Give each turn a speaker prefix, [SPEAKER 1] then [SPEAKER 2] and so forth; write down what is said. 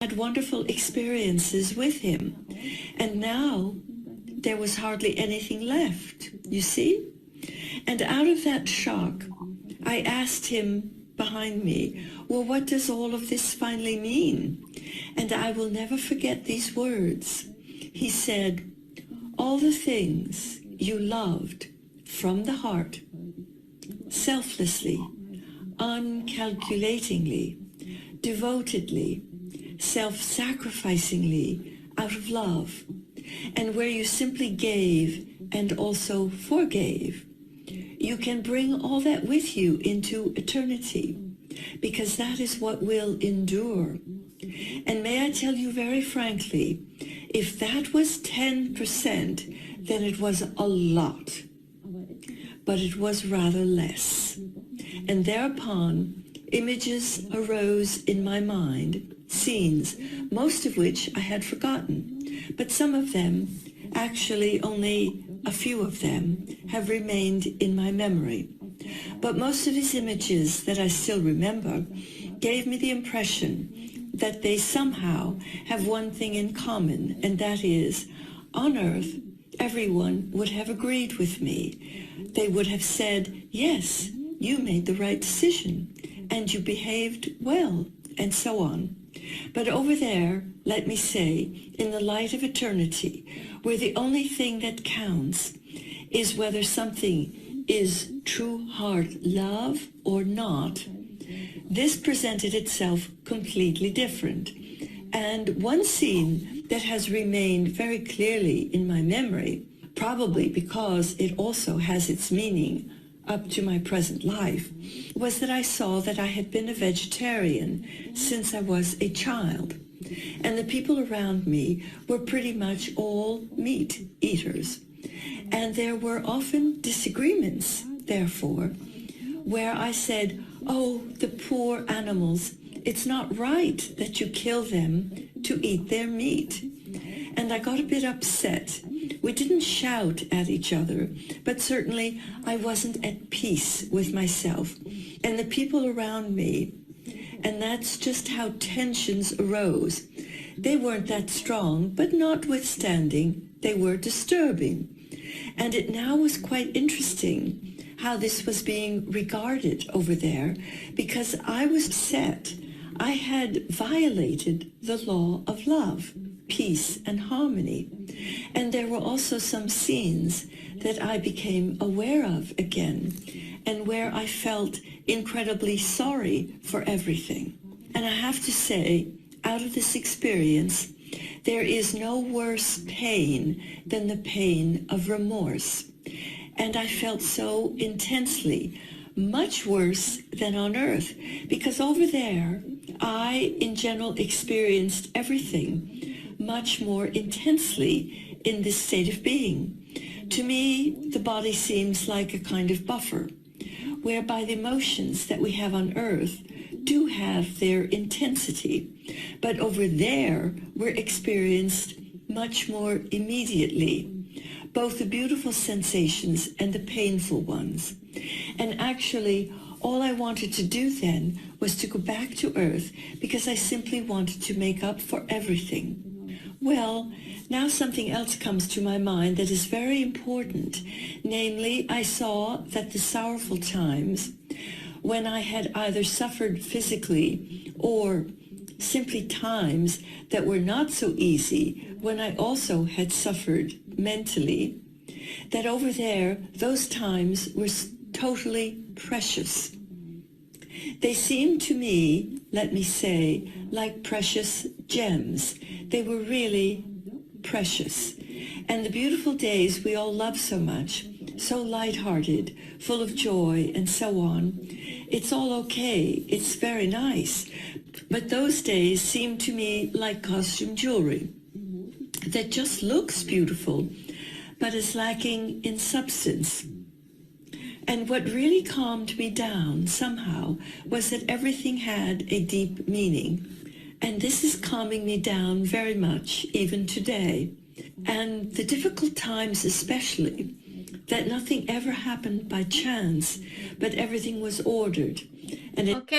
[SPEAKER 1] had wonderful experiences with him. And now there was hardly anything left, you see? And out of that shock, I asked him behind me, well, what does all of this finally mean? And I will never forget these words. He said, all the things you loved from the heart, selflessly, uncalculatingly, devotedly, self-sacrificingly, out of love, and where you simply gave and also forgave, you can bring all that with you into eternity, because that is what will endure. And may I tell you very frankly, if that was 10%, then it was a lot, but it was rather less. And thereupon, images arose in my mind, scenes, most of which I had forgotten, but some of them, actually only a few of them, have remained in my memory. But most of his images that I still remember gave me the impression that they somehow have one thing in common, and that is, on earth, everyone would have agreed with me. They would have said, yes, you made the right decision, and you behaved well, and so on. But over there, let me say, in the light of eternity, where the only thing that counts is whether something is true heart love or not, this presented itself completely different. And one scene that has remained very clearly in my memory, probably because it also has its meaning up to my present life, was that I saw that I had been a vegetarian since I was a child. And the people around me were pretty much all meat eaters. And there were often disagreements, therefore, where I said, oh, the poor animals, it's not right that you kill them to eat their meat. And I got a bit upset. We didn't shout at each other, but certainly I wasn't at peace with myself and the people around me. And that's just how tensions arose. They weren't that strong, but notwithstanding, they were disturbing. And it now was quite interesting how this was being regarded over there, because I was upset. I had violated the law of love, peace, and harmony. And there were also some scenes that I became aware of again, and where I felt incredibly sorry for everything. And I have to say, out of this experience, there is no worse pain than the pain of remorse. And I felt so intensely, much worse than on earth, because over there, I, in general, experienced everything much more intensely in this state of being. To me, the body seems like a kind of buffer, whereby the emotions that we have on earth do have their intensity, but over there were experienced much more immediately, both the beautiful sensations and the painful ones. And actually, all I wanted to do then was to go back to earth, because I simply wanted to make up for everything. Well, now something else comes to my mind that is very important. Namely, I saw that the sorrowful times, when I had either suffered physically or simply times that were not so easy, when I also had suffered mentally, that over there, those times were totally precious. They seemed to me, let me say, like precious gems. They were really precious. And the beautiful days we all love so much, so lighthearted, full of joy, and so on, it's all okay, it's very nice. But those days seem to me like costume jewelry that just looks beautiful, but is lacking in substance. And what really calmed me down somehow was that everything had a deep meaning. And this is calming me down very much even today. And the difficult times especially, that nothing ever happened by chance, but everything was ordered. And
[SPEAKER 2] Okay.